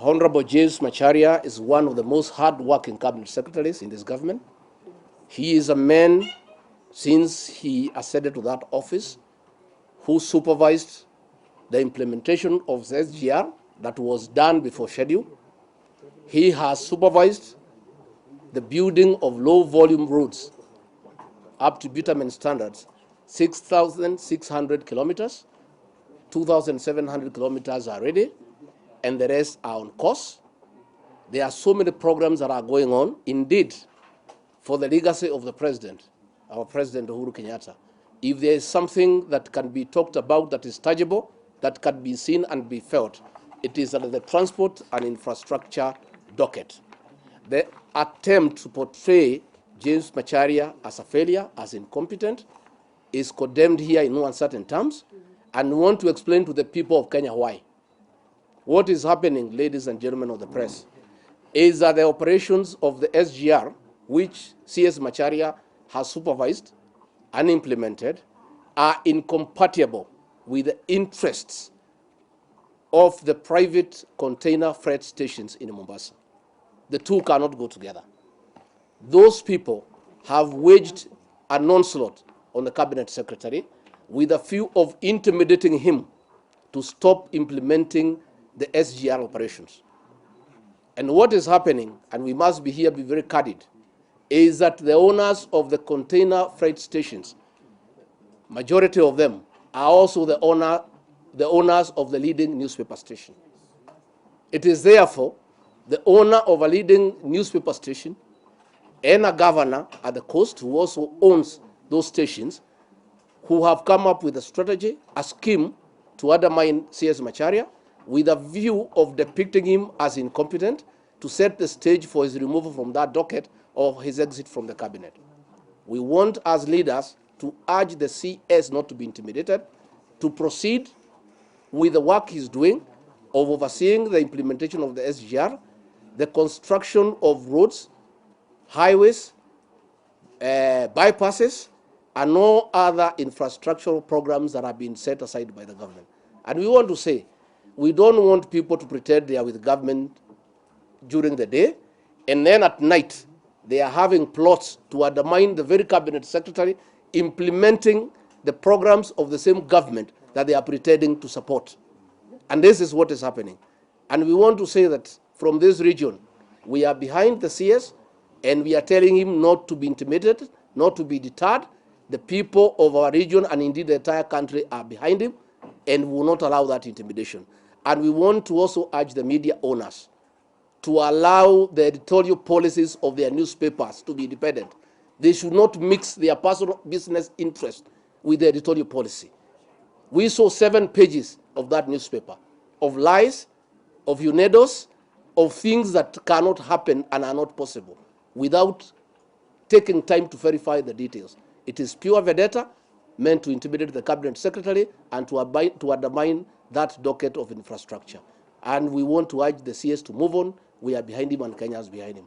Honorable James Macharia is one of the most hard-working cabinet secretaries in this government. He is a man, since he ascended to that office, who supervised the implementation of the SGR that was done before schedule. He has supervised the building of low-volume roads up to bitumen standards, 6,600 kilometers, 2,700 kilometers are ready, and the rest are on course. There are so many programs that are going on. Indeed, for the legacy of the president, our President Uhuru Kenyatta, if there is something that can be talked about that is tangible, that can be seen and be felt, it is under the transport and infrastructure docket. The attempt to portray James Macharia as a failure, as incompetent, is condemned here in no uncertain terms, and we want to explain to the people of Kenya why. What is happening, ladies and gentlemen of the press, is that the operations of the SGR, which CS Macharia has supervised and implemented, are incompatible with the interests of the private container freight stations in Mombasa. The two cannot go together. Those people have waged an onslaught on the cabinet secretary with a view of intimidating him to stop implementing the SGR operations. And what is happening, and we must be very candid, is that the owners of the container freight stations, majority of them, are also the owners of the leading newspaper station. It is therefore the owner of a leading newspaper station and a governor at the coast who also owns those stations, who have come up with a strategy, a scheme to undermine CS Macharia, with a view of depicting him as incompetent, to set the stage for his removal from that docket or his exit from the cabinet. We want, as leaders, to urge the CS not to be intimidated, to proceed with the work he's doing of overseeing the implementation of the SGR, the construction of roads, highways, bypasses, and no other infrastructural programs that have been set aside by the government. And we want to say, we don't want people to pretend they are with government during the day, and then at night they are having plots to undermine the very cabinet secretary implementing the programs of the same government that they are pretending to support. And this is what is happening. And we want to say that from this region, we are behind the CS, and we are telling him not to be intimidated, not to be deterred. The people of our region, and indeed the entire country, are behind him, and will not allow that intimidation. And we want to also urge the media owners to allow the editorial policies of their newspapers to be independent. They should not mix their personal business interest with the editorial policy. We saw 7 pages of that newspaper, of lies, of unedos, of things that cannot happen and are not possible, without taking time to verify the details. It is pure vendetta meant to intimidate the cabinet secretary and to undermine that docket of infrastructure. And we want to urge the CS to move on. We are behind him, and Kenya is behind him.